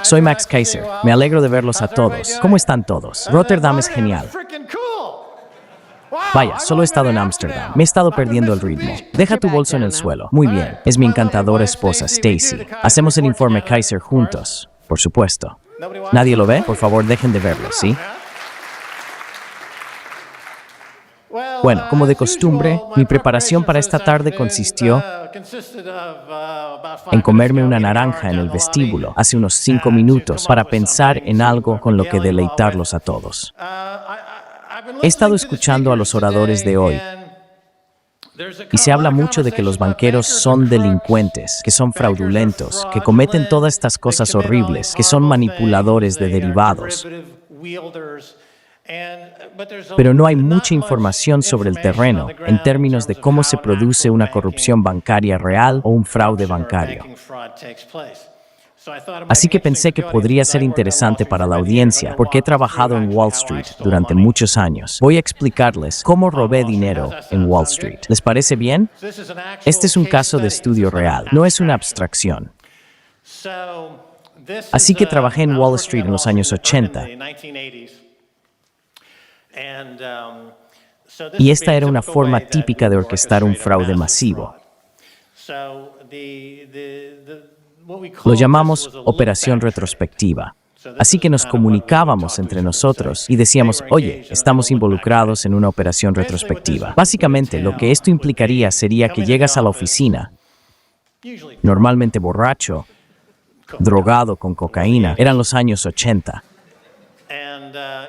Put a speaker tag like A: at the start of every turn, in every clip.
A: Soy Max Kaiser. Me alegro de verlos a todos. ¿Cómo están todos? Rotterdam es genial. Vaya, solo he estado en Ámsterdam. Me he estado perdiendo el ritmo. Deja tu bolso en el suelo. Muy bien. Es mi encantadora esposa, Stacy. Hacemos el informe Kaiser juntos. Por supuesto. ¿Nadie lo ve? Por favor, dejen de verlo, ¿sí? Bueno, como de costumbre, mi preparación para esta tarde consistió en comerme una naranja en el vestíbulo hace unos 5 minutos para pensar en algo con lo que deleitarlos a todos. He estado escuchando a los oradores de hoy y se habla mucho de que los banqueros son delincuentes, que son fraudulentos, que cometen todas estas cosas horribles, que son manipuladores de derivados. Pero no hay mucha información sobre el terreno en términos de cómo se produce una corrupción bancaria real o un fraude bancario. Así que pensé que podría ser interesante para la audiencia porque he trabajado en Wall Street durante muchos años. Voy a explicarles cómo robé dinero en Wall Street. ¿Les parece bien? Este es un caso de estudio real, no es una abstracción. Así que trabajé en Wall Street en los años 80. Y esta era una forma típica de orquestar un fraude masivo. Lo llamamos operación retrospectiva. Así que nos comunicábamos entre nosotros y decíamos, oye, estamos involucrados en una operación retrospectiva. Básicamente, lo que esto implicaría sería que llegas a la oficina, normalmente borracho, drogado con cocaína, eran los años 80.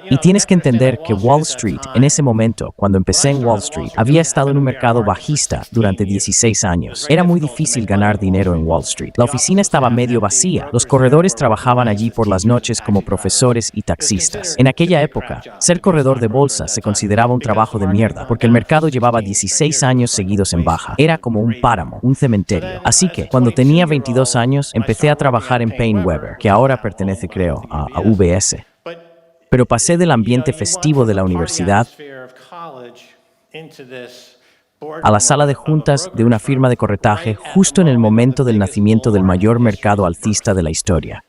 A: Y tienes que entender que Wall Street, en ese momento, cuando empecé en Wall Street, había estado en un mercado bajista durante 16 años. Era muy difícil ganar dinero en Wall Street. La oficina estaba medio vacía. Los corredores trabajaban allí por las noches como profesores y taxistas. En aquella época, ser corredor de bolsa se consideraba un trabajo de mierda, porque el mercado llevaba 16 años seguidos en baja. Era como un páramo, un cementerio. Así que, cuando tenía 22 años, empecé a trabajar en PaineWebber, que ahora pertenece, creo, a UBS. Pero pasé del ambiente festivo de la universidad a la sala de juntas de una firma de corretaje justo en el momento del nacimiento del mayor mercado alcista de la historia.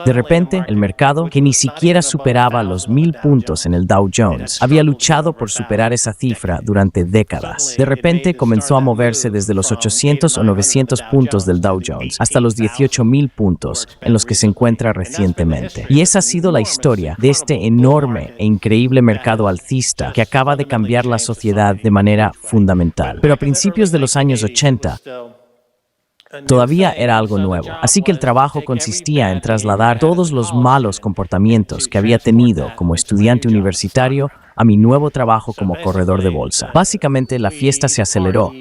A: De repente, el mercado, que ni siquiera superaba los 1000 puntos en el Dow Jones, había luchado por superar esa cifra durante décadas. De repente, comenzó a moverse desde los 800 o 900 puntos del Dow Jones hasta los 18,000 puntos en los que se encuentra recientemente. Y esa ha sido la historia de este enorme e increíble mercado alcista que acaba de cambiar la sociedad de manera fundamental. Pero a principios de los años 80, todavía era algo nuevo, así que el trabajo consistía en trasladar todos los malos comportamientos que había tenido como estudiante universitario a mi nuevo trabajo como corredor de bolsa. Básicamente, la fiesta se aceleró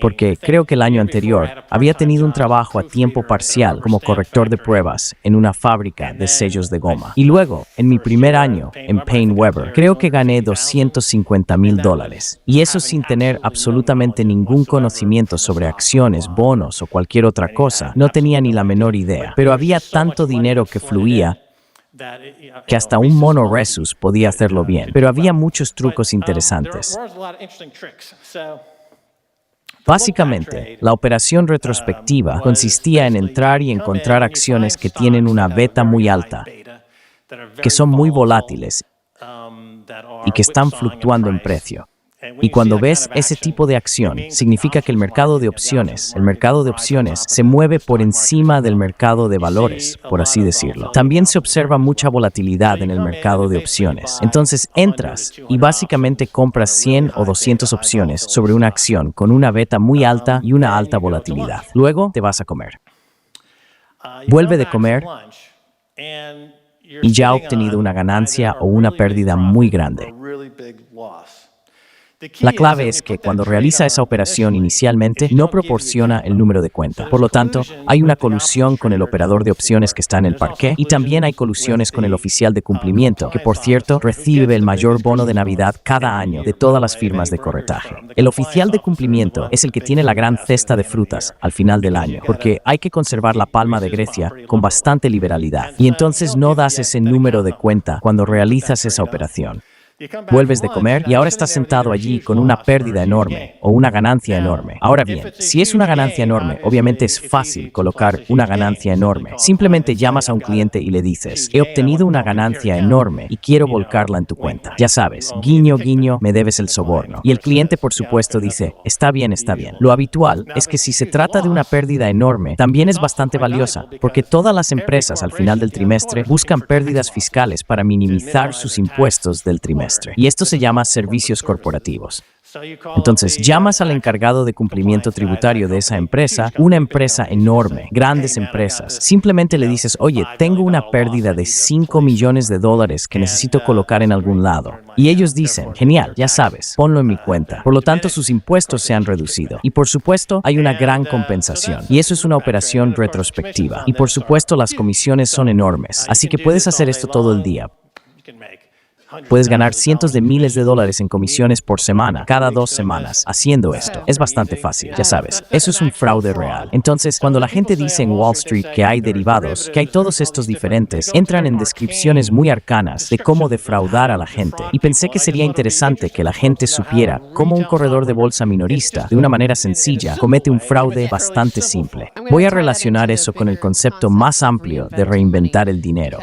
A: porque creo que el año anterior había tenido un trabajo a tiempo parcial como corrector de pruebas en una fábrica de sellos de goma. Y luego, en mi primer año en PaineWebber, creo que gané $250,000. Y eso sin tener absolutamente ningún conocimiento sobre acciones, bonos o cualquier otra cosa. No tenía ni la menor idea. Pero había tanto dinero que fluía que hasta un mono Resus podía hacerlo bien. Pero había muchos trucos interesantes. Básicamente, la operación retrospectiva consistía en entrar y encontrar acciones que tienen una beta muy alta, que son muy volátiles y que están fluctuando en precio. Y cuando ves ese tipo de acción, significa que el mercado de opciones se mueve por encima del mercado de valores, por así decirlo. También se observa mucha volatilidad en el mercado de opciones. Entonces entras y básicamente compras 100 o 200 opciones sobre una acción con una beta muy alta y una alta volatilidad. Luego te vas a comer. Vuelve de comer y ya ha obtenido una ganancia o una pérdida muy grande. La clave es que cuando realiza esa operación inicialmente no proporciona el número de cuenta. Por lo tanto, hay una colusión con el operador de opciones que está en el parqué y también hay colusiones con el oficial de cumplimiento, que por cierto recibe el mayor bono de Navidad cada año de todas las firmas de corretaje. El oficial de cumplimiento es el que tiene la gran cesta de frutas al final del año, porque hay que conservar la palma de Grecia con bastante liberalidad. Y entonces no das ese número de cuenta cuando realizas esa operación. Vuelves de comer y ahora estás sentado allí con una pérdida enorme o una ganancia enorme. Ahora bien, si es una ganancia enorme, obviamente es fácil colocar una ganancia enorme. Simplemente llamas a un cliente y le dices, he obtenido una ganancia enorme y quiero volcarla en tu cuenta. Ya sabes, guiño, guiño, me debes el soborno. Y el cliente, por supuesto, dice, está bien, está bien. Lo habitual es que si se trata de una pérdida enorme, también es bastante valiosa, porque todas las empresas al final del trimestre buscan pérdidas fiscales para minimizar sus impuestos del trimestre. Y esto se llama servicios corporativos. Entonces, llamas al encargado de cumplimiento tributario de esa empresa, una empresa enorme, grandes empresas. Simplemente le dices, oye, tengo una pérdida de $5 millones que necesito colocar en algún lado. Y ellos dicen, genial, ya sabes, ponlo en mi cuenta. Por lo tanto, sus impuestos se han reducido. Y por supuesto, hay una gran compensación. Y eso es una operación retrospectiva. Y por supuesto, las comisiones son enormes. Así que puedes hacer esto todo el día. Puedes ganar cientos de miles de dólares en comisiones por semana, cada 2 semanas, haciendo esto. Es bastante fácil, ya sabes. Eso es un fraude real. Entonces, cuando la gente dice en Wall Street que hay derivados, que hay todos estos diferentes, entran en descripciones muy arcanas de cómo defraudar a la gente. Y pensé que sería interesante que la gente supiera cómo un corredor de bolsa minorista, de una manera sencilla, comete un fraude bastante simple. Voy a relacionar eso con el concepto más amplio de reinventar el dinero.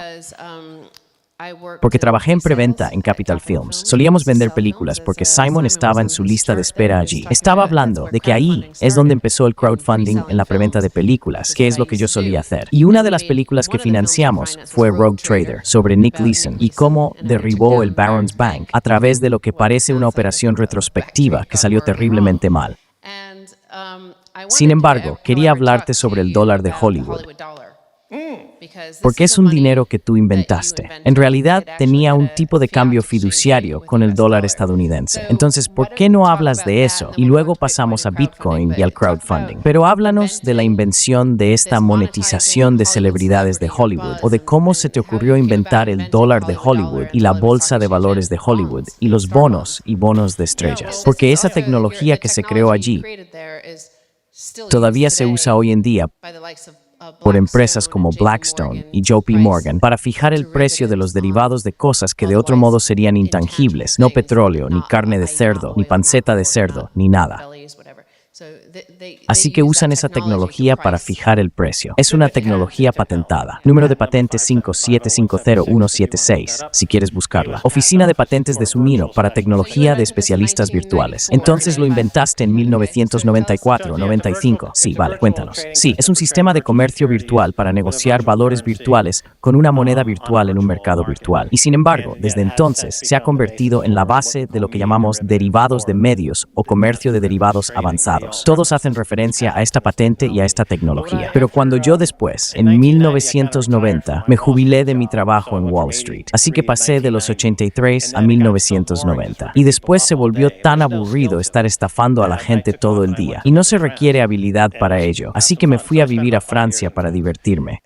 A: Porque trabajé en preventa en Capital Films. Solíamos vender películas porque Simon estaba en su lista de espera allí. Estaba hablando de que ahí es donde empezó el crowdfunding en la preventa de películas, que es lo que yo solía hacer. Y una de las películas que financiamos fue Rogue Trader, sobre Nick Leeson y cómo derribó el Barron's Bank a través de lo que parece una operación retrospectiva que salió terriblemente mal. Sin embargo, quería hablarte sobre el dólar de Hollywood. Porque es un dinero que tú inventaste. En realidad, tenía un tipo de cambio fiduciario con el dólar estadounidense. Entonces, ¿por qué no hablas de eso? Y luego pasamos a Bitcoin y al crowdfunding. Pero háblanos de la invención de esta monetización de celebridades de Hollywood, o de cómo se te ocurrió inventar el dólar de Hollywood y la bolsa de valores de Hollywood y los bonos y bonos de estrellas. Porque esa tecnología que se creó allí todavía se usa hoy en día por empresas como Blackstone y JP Morgan para fijar el precio de los derivados de cosas que de otro modo serían intangibles, no petróleo, ni carne de cerdo, ni panceta de cerdo, ni nada. Así que usan esa tecnología para fijar el precio. Es una tecnología patentada. Número de patente 5750176, si quieres buscarla. Oficina de Patentes de Sumino para tecnología de especialistas virtuales. Entonces lo inventaste en 1994-95. Sí, vale, cuéntanos. Sí, es un sistema de comercio virtual para negociar valores virtuales con una moneda virtual en un mercado virtual. Y sin embargo, desde entonces se ha convertido en la base de lo que llamamos derivados de medios o comercio de derivados avanzados. Todos hacen referencia a esta patente y a esta tecnología. Pero cuando yo después, en 1990, me jubilé de mi trabajo en Wall Street, así que pasé de los 83 a 1990. Y después se volvió tan aburrido estar estafando a la gente todo el día. Y no se requiere habilidad para ello. Así que me fui a vivir a Francia para divertirme.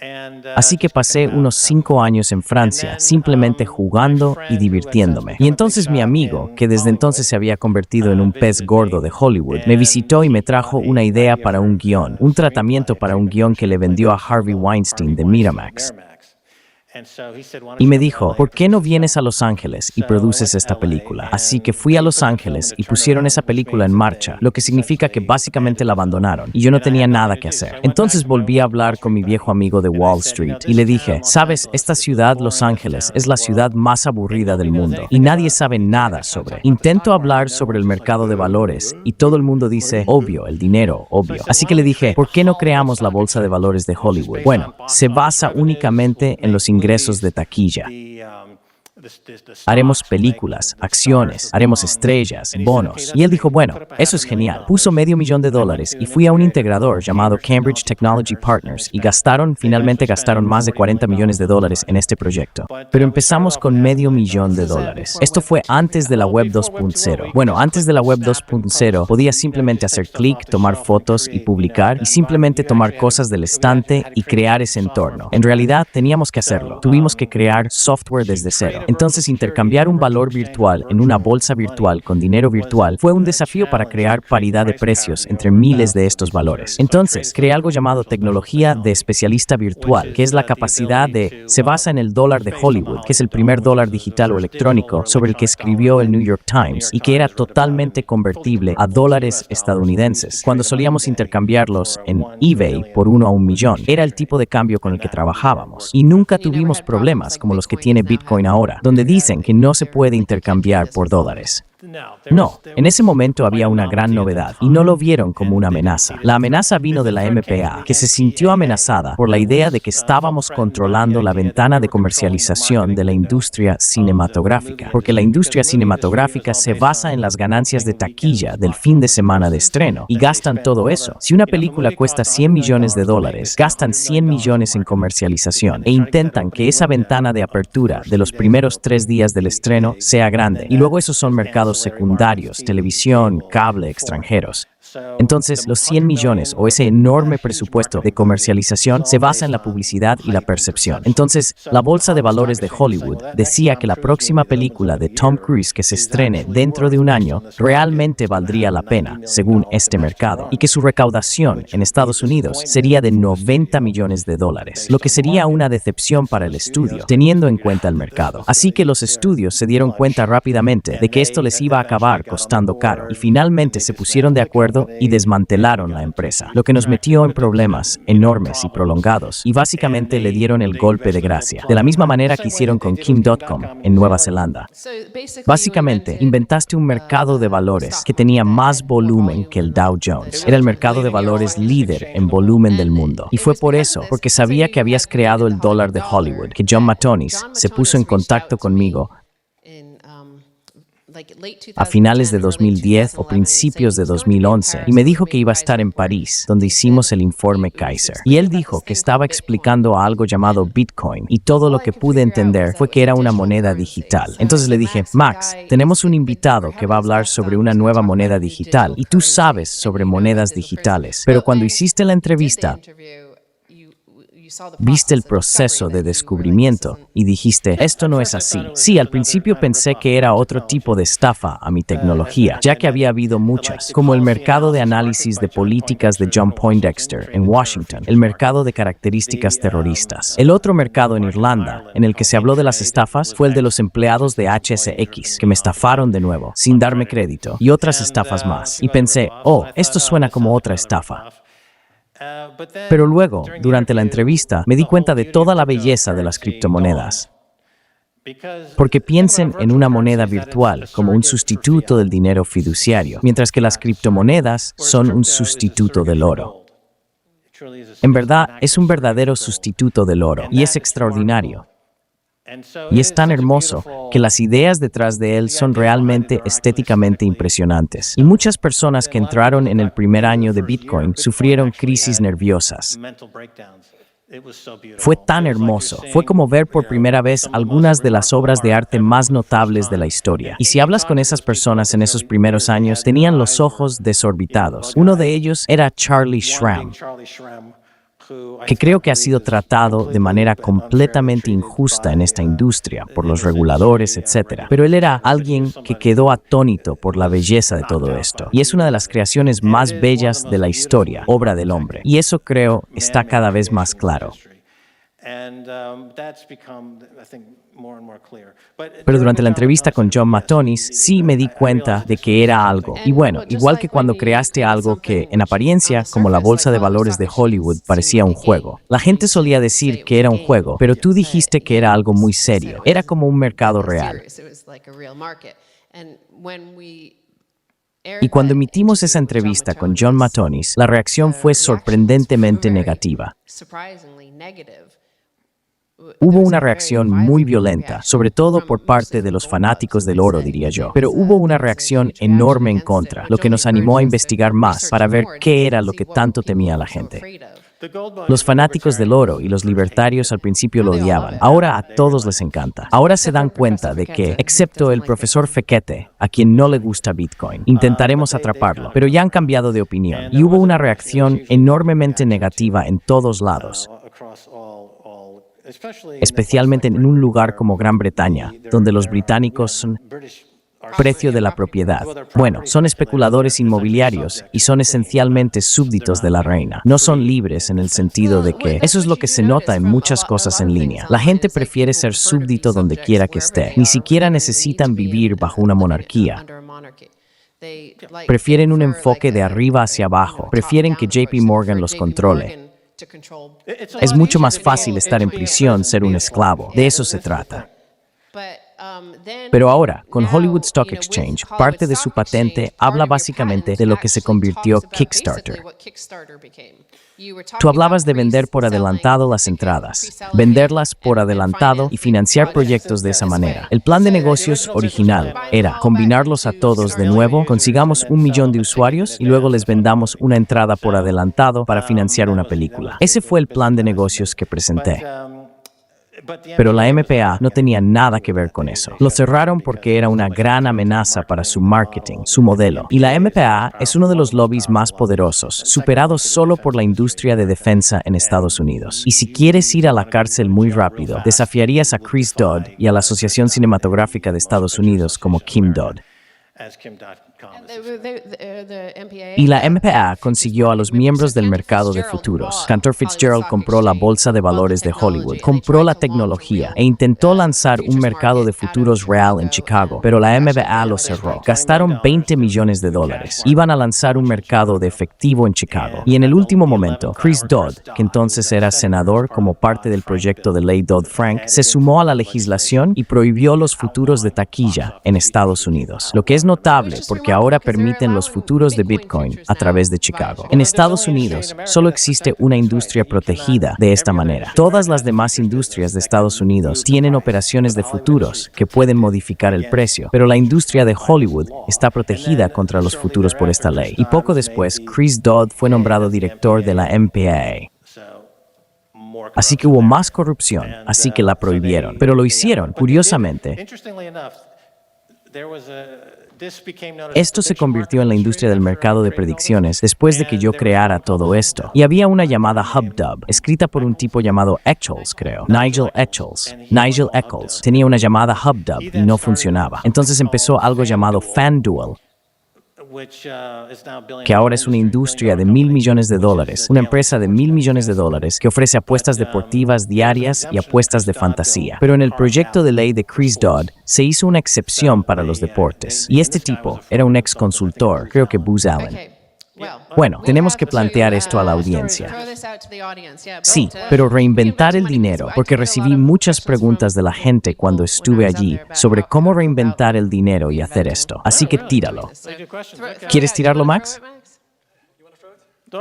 A: Así que pasé unos 5 años en Francia, simplemente jugando y divirtiéndome. Y entonces mi amigo, que desde entonces se había convertido en un pez gordo de Hollywood, me visitó y me trajo una idea para un guión, un tratamiento para un guión que le vendió a Harvey Weinstein de Miramax. Y me dijo, ¿por qué no vienes a Los Ángeles y produces esta película? Así que fui a Los Ángeles y pusieron esa película en marcha, lo que significa que básicamente la abandonaron y yo no tenía nada que hacer. Entonces volví a hablar con mi viejo amigo de Wall Street y le dije, sabes, esta ciudad, Los Ángeles, es la ciudad más aburrida del mundo y nadie sabe nada sobre. Intento hablar sobre el mercado de valores y todo el mundo dice, obvio, el dinero, obvio. Así que le dije, ¿por qué no creamos la bolsa de valores de Hollywood? Bueno, se basa únicamente en los ingresos de taquilla. Haremos películas, acciones, haremos estrellas, bonos. Y él dijo, bueno, eso es genial. Puso $500,000 y fui a un integrador llamado Cambridge Technology Partners y finalmente gastaron más de $40 millones en este proyecto. Pero empezamos con $500,000. Esto fue antes de la web 2.0. Bueno, antes de la web 2.0 podías simplemente hacer clic, tomar fotos y publicar y simplemente tomar cosas del estante y crear ese entorno. En realidad teníamos que hacerlo. Tuvimos que crear software desde cero. Entonces, intercambiar un valor virtual en una bolsa virtual con dinero virtual fue un desafío para crear paridad de precios entre miles de estos valores. Entonces, creé algo llamado tecnología de especialista virtual, que es la capacidad se basa en el dólar de Hollywood, que es el primer dólar digital o electrónico sobre el que escribió el New York Times y que era totalmente convertible a dólares estadounidenses. Cuando solíamos intercambiarlos en eBay por 1 a 1 millón, era el tipo de cambio con el que trabajábamos. Y nunca tuvimos problemas como los que tiene Bitcoin ahora, donde dicen que no se puede intercambiar por dólares. No, en ese momento había una gran novedad y no lo vieron como una amenaza. La amenaza vino de la MPA, que se sintió amenazada por la idea de que estábamos controlando la ventana de comercialización de la industria cinematográfica, porque la industria cinematográfica se basa en las ganancias de taquilla del fin de semana de estreno y gastan todo eso. Si una película cuesta $100 millones, gastan 100 millones en comercialización e intentan que esa ventana de apertura de los primeros 3 días del estreno sea grande. Y luego esos son mercados secundarios, televisión, cable, extranjeros. Entonces, los 100 millones o ese enorme presupuesto de comercialización se basa en la publicidad y la percepción. Entonces, la Bolsa de Valores de Hollywood decía que la próxima película de Tom Cruise que se estrene dentro de un año realmente valdría la pena, según este mercado, y que su recaudación en Estados Unidos sería de $90 millones, lo que sería una decepción para el estudio, teniendo en cuenta el mercado. Así que los estudios se dieron cuenta rápidamente de que esto les iba a acabar costando caro, y finalmente se pusieron de acuerdo y desmantelaron la empresa, lo que nos metió en problemas enormes y prolongados, y básicamente le dieron el golpe de gracia, de la misma manera que hicieron con Kim.com en Nueva Zelanda. Básicamente, inventaste un mercado de valores que tenía más volumen que el Dow Jones. Era el mercado de valores líder en volumen del mundo. Y fue por eso, porque sabía que habías creado el dólar de Hollywood, que John Matonis se puso en contacto conmigo a finales de 2010 o principios de 2011 y me dijo que iba a estar en París, donde hicimos el informe Kaiser. Y él dijo que estaba explicando algo llamado Bitcoin y todo lo que pude entender fue que era una moneda digital. Entonces le dije, Max, tenemos un invitado que va a hablar sobre una nueva moneda digital y tú sabes sobre monedas digitales, pero cuando hiciste la entrevista, viste el proceso de descubrimiento y dijiste, esto no es así. Sí, al principio pensé que era otro tipo de estafa a mi tecnología, ya que había habido muchas, como el mercado de análisis de políticas de John Poindexter en Washington, el mercado de características terroristas. El otro mercado en Irlanda, en el que se habló de las estafas, fue el de los empleados de HSX, que me estafaron de nuevo, sin darme crédito, y otras estafas más. Y pensé, oh, esto suena como otra estafa. Pero luego, durante la entrevista, me di cuenta de toda la belleza de las criptomonedas. Porque piensen en una moneda virtual como un sustituto del dinero fiduciario, mientras que las criptomonedas son un sustituto del oro. En verdad, es un verdadero sustituto del oro, y es extraordinario. Y es tan hermoso que las ideas detrás de él son realmente estéticamente impresionantes. Y muchas personas que entraron en el primer año de Bitcoin sufrieron crisis nerviosas. Fue tan hermoso. Fue como ver por primera vez algunas de las obras de arte más notables de la historia. Y si hablas con esas personas en esos primeros años, tenían los ojos desorbitados. Uno de ellos era Charlie Schramm, que creo que ha sido tratado de manera completamente injusta en esta industria por los reguladores, etc. Pero él era alguien que quedó atónito por la belleza de todo esto. Y es una de las creaciones más bellas de la historia, obra del hombre. Y eso creo está cada vez más claro. Pero durante la entrevista con John Matonis, sí me di cuenta de que era algo. Y bueno, igual que cuando creaste algo que, en apariencia, como la Bolsa de Valores de Hollywood, parecía un juego. La gente solía decir que era un juego, pero tú dijiste que era algo muy serio. Era como un mercado real. Y cuando emitimos esa entrevista con John Matonis, la reacción fue sorprendentemente negativa. Hubo una reacción muy violenta, sobre todo por parte de los fanáticos del oro, diría yo. Pero hubo una reacción enorme en contra, lo que nos animó a investigar más para ver qué era lo que tanto temía la gente. Los fanáticos del oro y los libertarios al principio lo odiaban. Ahora a todos les encanta. Ahora se dan cuenta de que, excepto el profesor Fekete, a quien no le gusta Bitcoin, intentaremos atraparlo. Pero ya han cambiado de opinión y hubo una reacción enormemente negativa en todos lados. especialmente en un lugar como Gran Bretaña, donde los británicos son precio de la propiedad. Bueno, son especuladores inmobiliarios y son esencialmente súbditos de la reina. No son libres en el sentido de que eso es lo que se nota en muchas cosas en línea. La gente prefiere ser súbdito donde quiera que esté. Ni siquiera necesitan vivir bajo una monarquía. Prefieren un enfoque de arriba hacia abajo. Prefieren que JP Morgan los controle. Es mucho más fácil estar en prisión, ser un esclavo. De eso se trata. Pero ahora, con Hollywood Stock Exchange, parte de su patente habla básicamente de lo que se convirtió Kickstarter. Tú hablabas de vender por adelantado las entradas, venderlas por adelantado y financiar proyectos de esa manera. El plan de negocios original era combinarlos a todos de nuevo, consigamos 1 millón de usuarios y luego les vendamos una entrada por adelantado para financiar una película. Ese fue el plan de negocios que presenté. Pero la MPA no tenía nada que ver con eso. Lo cerraron porque era una gran amenaza para su marketing, su modelo. Y la MPA es uno de los lobbies más poderosos, superados solo por la industria de defensa en Estados Unidos. Y si quieres ir a la cárcel muy rápido, desafiarías a Chris Dodd y a la Asociación Cinematográfica de Estados Unidos como Kim Dodd. Y la MPA consiguió a los miembros del mercado de futuros. Cantor Fitzgerald compró la bolsa de valores de Hollywood, compró la tecnología e intentó lanzar un mercado de futuros real en Chicago, pero la MPA lo cerró. Gastaron $20 millones. Iban a lanzar un mercado de efectivo en Chicago. Y en el último momento, Chris Dodd, que entonces era senador como parte del proyecto de ley Dodd-Frank, se sumó a la legislación y prohibió los futuros de taquilla en Estados Unidos. Lo que es notable porque ahora permiten los futuros de Bitcoin a través de Chicago. En Estados Unidos solo existe una industria protegida de esta manera. Todas las demás industrias de Estados Unidos tienen operaciones de futuros que pueden modificar el precio, pero la industria de Hollywood está protegida contra los futuros por esta ley. Y poco después, Chris Dodd fue nombrado director de la MPAA. Así que hubo más corrupción, así que la prohibieron. Pero lo hicieron, curiosamente. Esto se convirtió en la industria del mercado de predicciones después de que yo creara todo esto. Y había una llamada HubDub, escrita por un tipo llamado Eccles, creo. Nigel Eccles. Nigel Eccles tenía una llamada HubDub y no funcionaba. Entonces empezó algo llamado FanDuel, que ahora es una industria de $1.000 millones, una empresa de $1.000 millones que ofrece apuestas deportivas diarias y apuestas de fantasía. Pero en el proyecto de ley de Chris Dodd se hizo una excepción para los deportes. Y este tipo era un ex consultor, creo que Booz Allen. Bueno, tenemos que plantear esto a la audiencia. Sí, pero reinventar el dinero, porque recibí muchas preguntas de la gente cuando estuve allí sobre cómo reinventar el dinero y hacer esto. Así que tíralo. ¿Quieres tirarlo, Max?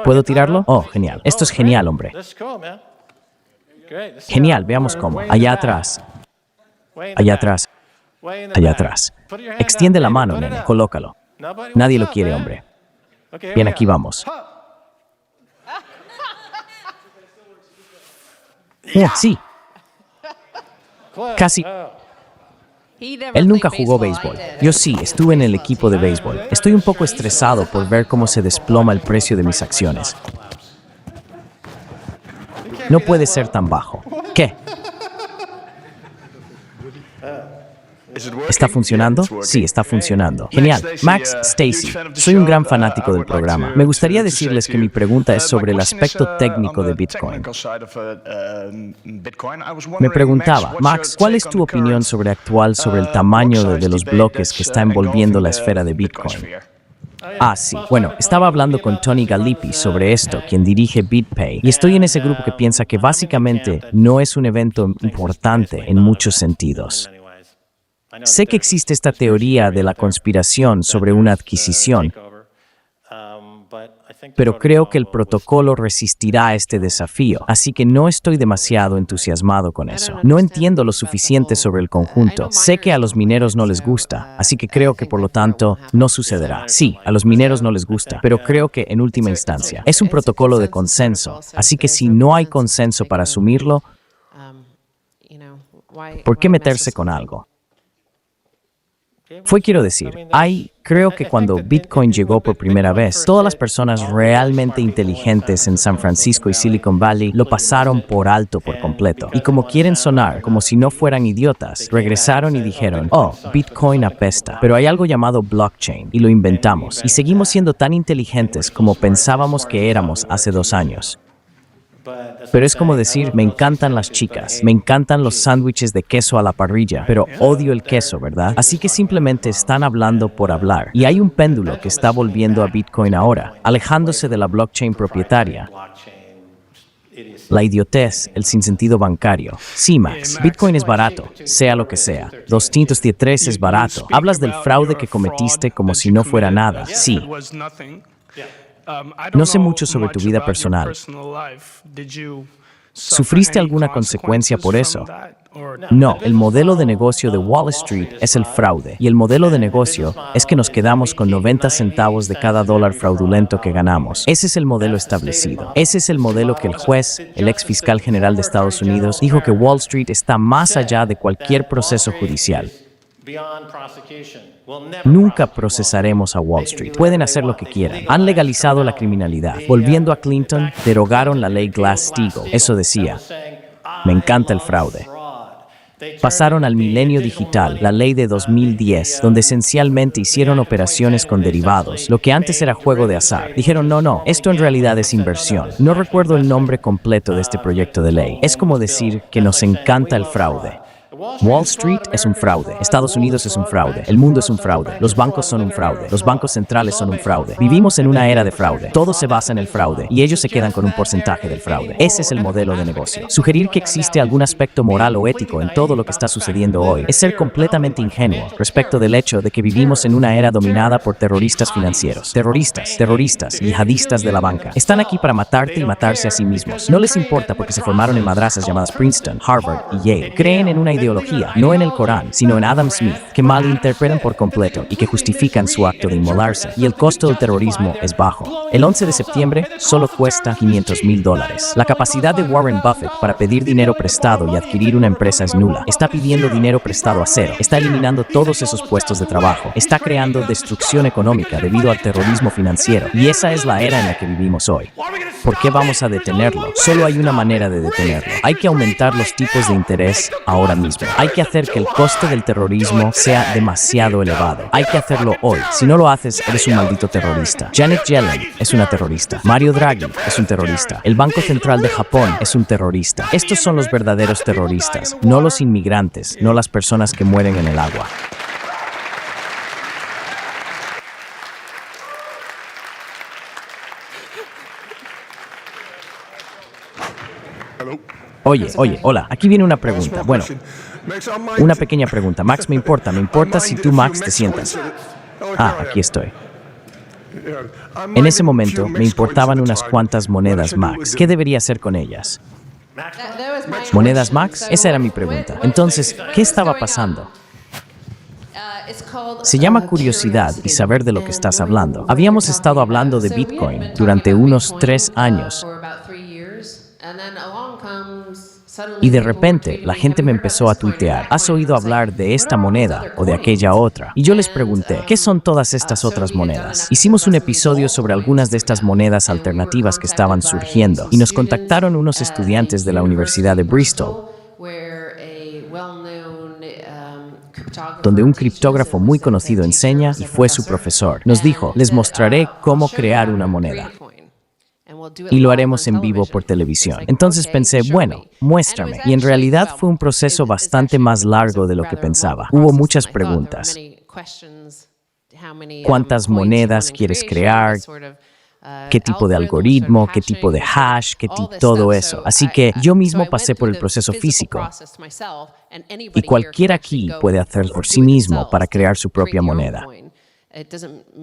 A: ¿Puedo tirarlo? Oh, genial. Esto es genial, hombre. Genial, veamos cómo. Allá atrás. Allá atrás. Allá atrás. Extiende la mano, nene. Colócalo. Nadie lo quiere, hombre. Bien, aquí vamos. Sí. Casi. Él nunca jugó béisbol. Yo sí, estuve en el equipo de béisbol. Estoy un poco estresado por ver cómo se desploma el precio de mis acciones. No puede ser tan bajo. ¿Qué? ¿Está funcionando? Sí, está funcionando. Genial. Max, Stacy, soy un gran fanático del programa. Me gustaría decirles que mi pregunta es sobre el aspecto técnico de Bitcoin. Me preguntaba, Max, ¿cuál es tu opinión sobre el tamaño de los bloques que está envolviendo la esfera de Bitcoin? Sí. Bueno, estaba hablando con Tony Gallippi sobre esto, quien dirige BitPay, y estoy en ese grupo que piensa que básicamente no es un evento importante en muchos sentidos. Sé que existe esta teoría de la conspiración sobre una adquisición, pero creo que el protocolo resistirá este desafío, así que no estoy demasiado entusiasmado con eso. No entiendo lo suficiente sobre el conjunto. Sé que a los mineros no les gusta, así que creo que por lo tanto no sucederá. Sí, a los mineros no les gusta, pero creo que en última instancia es un protocolo de consenso, así que si no hay consenso para asumirlo, ¿por qué meterse con algo? Quiero decir, creo que cuando Bitcoin llegó por primera vez, todas las personas realmente inteligentes en San Francisco y Silicon Valley lo pasaron por alto por completo. Y como quieren sonar, como si no fueran idiotas, regresaron y dijeron, oh, Bitcoin apesta. Pero hay algo llamado blockchain, y lo inventamos. Y seguimos siendo tan inteligentes como pensábamos que éramos hace 2 años. Pero es como decir, me encantan las chicas, me encantan los sándwiches de queso a la parrilla, pero odio el queso, ¿verdad? Así que simplemente están hablando por hablar. Y hay un péndulo que está volviendo a Bitcoin ahora, alejándose de la blockchain propietaria. La idiotez, el sinsentido bancario. Sí, Max, Bitcoin es barato, sea lo que sea. 203 es barato. Hablas del fraude que cometiste como si no fuera nada. Sí. No sé mucho sobre tu vida personal. ¿Sufriste alguna consecuencia por eso? No, el modelo de negocio de Wall Street es el fraude, y el modelo de negocio es que nos quedamos con 90 centavos de cada dólar fraudulento que ganamos. Ese es el modelo establecido. Ese es el modelo que el juez, el ex fiscal general de Estados Unidos, dijo que Wall Street está más allá de cualquier proceso judicial. Nunca procesaremos a Wall Street. Pueden hacer lo que quieran. Han legalizado la criminalidad. Volviendo a Clinton, derogaron la ley Glass-Steagall. Eso decía, me encanta el fraude. Pasaron al milenio digital, la ley de 2010, donde esencialmente hicieron operaciones con derivados, lo que antes era juego de azar. Dijeron, no, esto en realidad es inversión. No recuerdo el nombre completo de este proyecto de ley. Es como decir que nos encanta el fraude. Wall Street es un fraude, Estados Unidos es un fraude, el mundo es un fraude, los bancos son un fraude, los bancos centrales son un fraude. Vivimos en una era de fraude, todo se basa en el fraude y ellos se quedan con un porcentaje del fraude. Ese es el modelo de negocio. Sugerir que existe algún aspecto moral o ético en todo lo que está sucediendo hoy es ser completamente ingenuo respecto del hecho de que vivimos en una era dominada por terroristas financieros. Terroristas, yihadistas de la banca. Están aquí para matarte y matarse a sí mismos. No les importa porque se formaron en madrasas llamadas Princeton, Harvard y Yale. Creen en una ideología, no en el Corán, sino en Adam Smith, que malinterpretan por completo y que justifican su acto de inmolarse. Y el costo del terrorismo es bajo. El 11 de septiembre solo cuesta $500,000. La capacidad de Warren Buffett para pedir dinero prestado y adquirir una empresa es nula. Está pidiendo dinero prestado a cero. Está eliminando todos esos puestos de trabajo. Está creando destrucción económica debido al terrorismo financiero. Y esa es la era en la que vivimos hoy. ¿Por qué vamos a detenerlo? Solo hay una manera de detenerlo. Hay que aumentar los tipos de interés ahora mismo. Hay que hacer que el coste del terrorismo sea demasiado elevado. Hay que hacerlo hoy. Si no lo haces, eres un maldito terrorista. Janet Yellen es una terrorista. Mario Draghi es un terrorista. El Banco Central de Japón es un terrorista. Estos son los verdaderos terroristas, no los inmigrantes, no las personas que mueren en el agua. Oye, hola, aquí viene una pregunta. Bueno, una pequeña pregunta. Max, me importa si tú, Max, te sientas. Aquí estoy. En ese momento, me importaban unas cuantas monedas Max. ¿Qué debería hacer con ellas? ¿Monedas Max? Esa era mi pregunta. Entonces, ¿qué estaba pasando? Se llama curiosidad y saber de lo que estás hablando. Habíamos estado hablando de Bitcoin durante unos 3 años. Y de repente, la gente me empezó a tuitear, ¿has oído hablar de esta moneda o de aquella otra? Y yo les pregunté, ¿qué son todas estas otras monedas? Hicimos un episodio sobre algunas de estas monedas alternativas que estaban surgiendo y nos contactaron unos estudiantes de la Universidad de Bristol, donde un criptógrafo muy conocido enseña y fue su profesor. Nos dijo, les mostraré cómo crear una moneda. Y lo haremos en vivo por televisión. Entonces pensé, bueno, muéstrame. Y en realidad fue un proceso bastante más largo de lo que pensaba. Hubo muchas preguntas. ¿Cuántas monedas quieres crear? ¿Qué tipo de algoritmo? ¿Qué tipo de hash? Todo eso? Así que yo mismo pasé por el proceso físico. Y cualquiera aquí puede hacer por sí mismo para crear su propia moneda.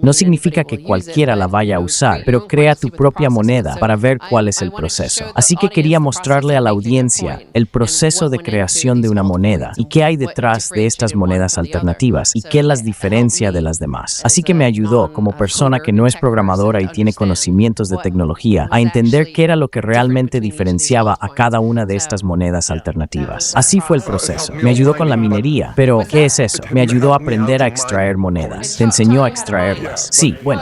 A: No significa que cualquiera la vaya a usar, pero crea tu propia moneda para ver cuál es el proceso. Así que quería mostrarle a la audiencia el proceso de creación de una moneda y qué hay detrás de estas monedas alternativas y qué las diferencia de las demás. Así que me ayudó, como persona que no es programadora y tiene conocimientos de tecnología, a entender qué era lo que realmente diferenciaba a cada una de estas monedas alternativas. Así fue el proceso. Me ayudó con la minería, pero ¿qué es eso? Me ayudó a aprender a extraer monedas. Te enseñó a extraerlas. Sí, bueno.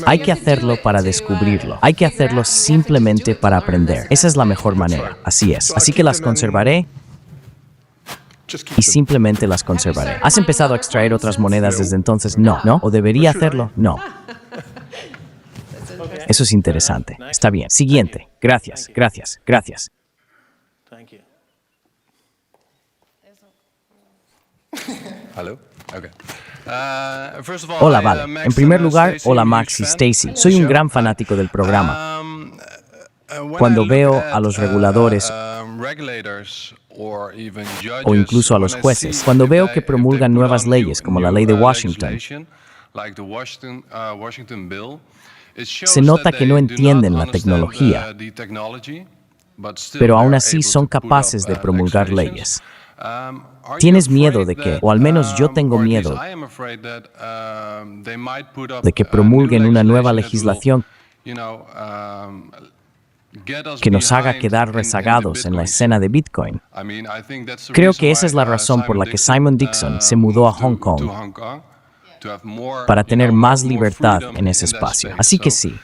A: Hay que hacerlo para descubrirlo. Hay que hacerlo simplemente para aprender. Esa es la mejor manera. Así es. Así que las conservaré y simplemente las conservaré. ¿Has empezado a extraer otras monedas desde entonces? No. ¿No? ¿O debería hacerlo? No. Eso es interesante. Está bien. Siguiente. Gracias. Gracias. Gracias. Hola, vale. En primer lugar, hola Max y Stacy. Soy un gran fanático del programa. Cuando veo a los reguladores o incluso a los jueces, cuando veo que promulgan nuevas leyes como la ley de Washington, se nota que no entienden la tecnología, pero aún así son capaces de promulgar leyes. ¿Tienes miedo de que, o al menos yo tengo miedo, de que promulguen una nueva legislación que nos haga quedar rezagados en la escena de Bitcoin? Creo que esa es la razón por la que Simon Dixon se mudó a Hong Kong, para tener más libertad en ese espacio. Así que sí.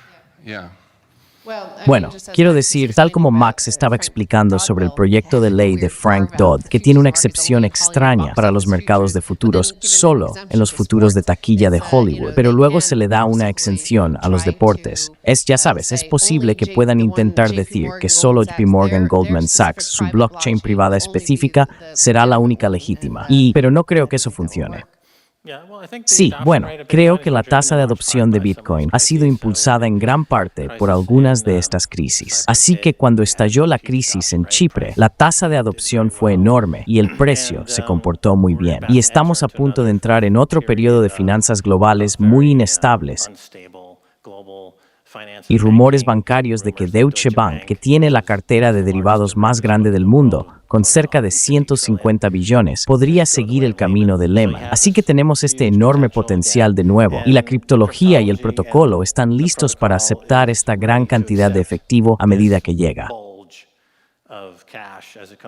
A: Bueno, quiero decir, tal como Max estaba explicando sobre el proyecto de ley de Frank Dodd, que tiene una excepción extraña para los mercados de futuros, solo en los futuros de taquilla de Hollywood, pero luego se le da una exención a los deportes. Ya sabes, es posible que puedan intentar decir que solo JP Morgan Goldman Sachs, su blockchain privada específica, será la única legítima. Pero no creo que eso funcione. Sí, bueno, creo que la tasa de adopción de Bitcoin ha sido impulsada en gran parte por algunas de estas crisis. Así que cuando estalló la crisis en Chipre, la tasa de adopción fue enorme y el precio se comportó muy bien. Y estamos a punto de entrar en otro periodo de finanzas globales muy inestables y rumores bancarios de que Deutsche Bank, que tiene la cartera de derivados más grande del mundo, con cerca de 150 billones, podría seguir el camino de Lehman. Así que tenemos este enorme potencial de nuevo, y la criptología y el protocolo están listos para aceptar esta gran cantidad de efectivo a medida que llega.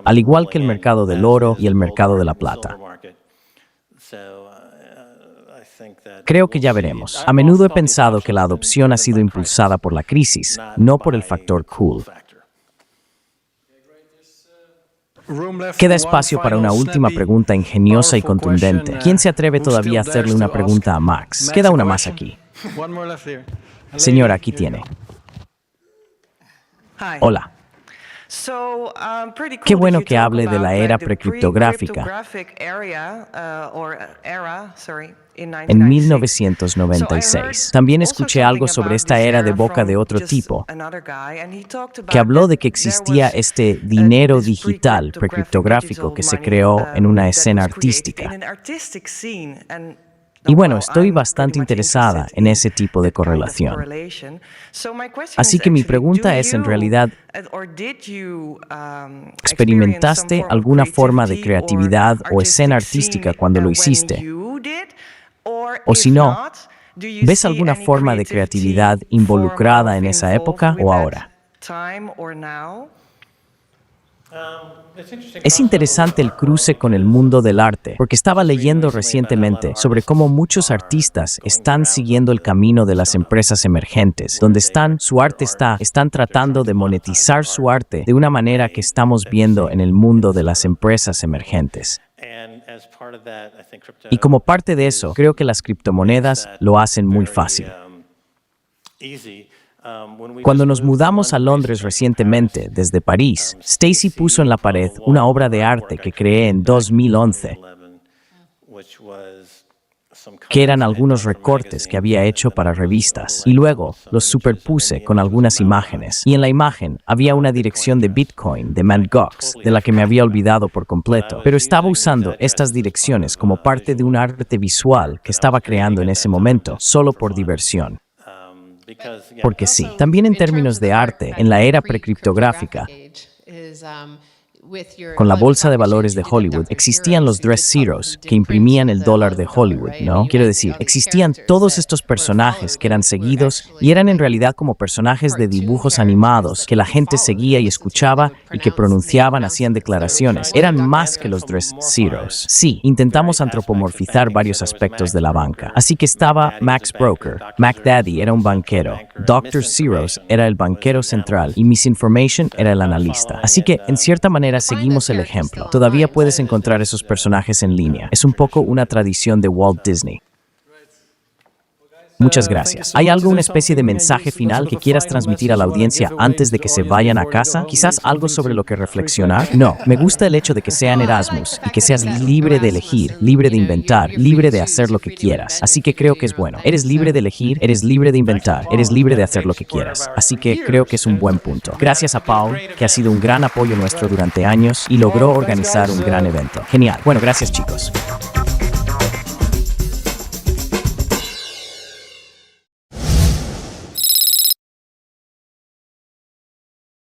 A: Al igual que el mercado del oro y el mercado de la plata. Creo que ya veremos. A menudo he pensado que la adopción ha sido impulsada por la crisis, no por el factor cool. Queda espacio para una última pregunta ingeniosa y contundente. ¿Quién se atreve todavía a hacerle una pregunta a Max? Queda una más aquí. Señora, aquí tiene. Hola. Qué bueno que hable de la era precriptográfica en 1996. También escuché algo sobre esta era de boca de otro tipo, que habló de que existía este dinero digital precriptográfico que se creó en una escena artística. Y bueno, estoy bastante interesada en ese tipo de correlación. Así que mi pregunta es, en realidad, ¿experimentaste alguna forma de creatividad o escena artística cuando lo hiciste? O si no, ¿ves alguna forma de creatividad involucrada en esa época o ahora? Es interesante el cruce con el mundo del arte, porque estaba leyendo recientemente sobre cómo muchos artistas están siguiendo el camino de las empresas emergentes, donde están tratando de monetizar su arte de una manera que estamos viendo en el mundo de las empresas emergentes. Y como parte de eso, creo que las criptomonedas lo hacen muy fácil. Cuando nos mudamos a Londres recientemente, desde París, Stacy puso en la pared una obra de arte que creé en 2011. que eran algunos recortes que había hecho para revistas. Y luego los superpuse con algunas imágenes. Y en la imagen había una dirección de Bitcoin de Mt. Gox, de la que me había olvidado por completo. Pero estaba usando estas direcciones como parte de un arte visual que estaba creando en ese momento, solo por diversión. Porque sí, también en términos de arte, en la era precriptográfica, con la bolsa de valores de Hollywood, existían los Dress Zeros que imprimían el dólar de Hollywood, ¿no? Quiero decir, existían todos estos personajes que eran seguidos y eran en realidad como personajes de dibujos animados que la gente seguía y escuchaba y que pronunciaban, hacían declaraciones. Eran más que los Dress Zeros. Sí, intentamos antropomorfizar varios aspectos de la banca. Así que estaba Max Broker, Mac Daddy era un banquero, Dr. Zeros era el banquero central y Misinformation era el analista. Así que, en cierta manera, seguimos el ejemplo. Todavía puedes encontrar esos personajes en línea. Es un poco una tradición de Walt Disney. Muchas gracias. ¿Hay algo, una especie de mensaje final que quieras transmitir a la audiencia antes de que se vayan a casa? ¿Quizás algo sobre lo que reflexionar? No, me gusta el hecho de que sean Erasmus y que seas libre de elegir, libre de inventar, libre de hacer lo que quieras. Así que creo que es bueno. Eres libre de elegir, eres libre de inventar, eres libre de hacer lo que quieras. Así que creo que es un buen punto. Gracias a Paul, que ha sido un gran apoyo nuestro durante años y logró organizar un gran evento. Genial. Bueno, gracias chicos.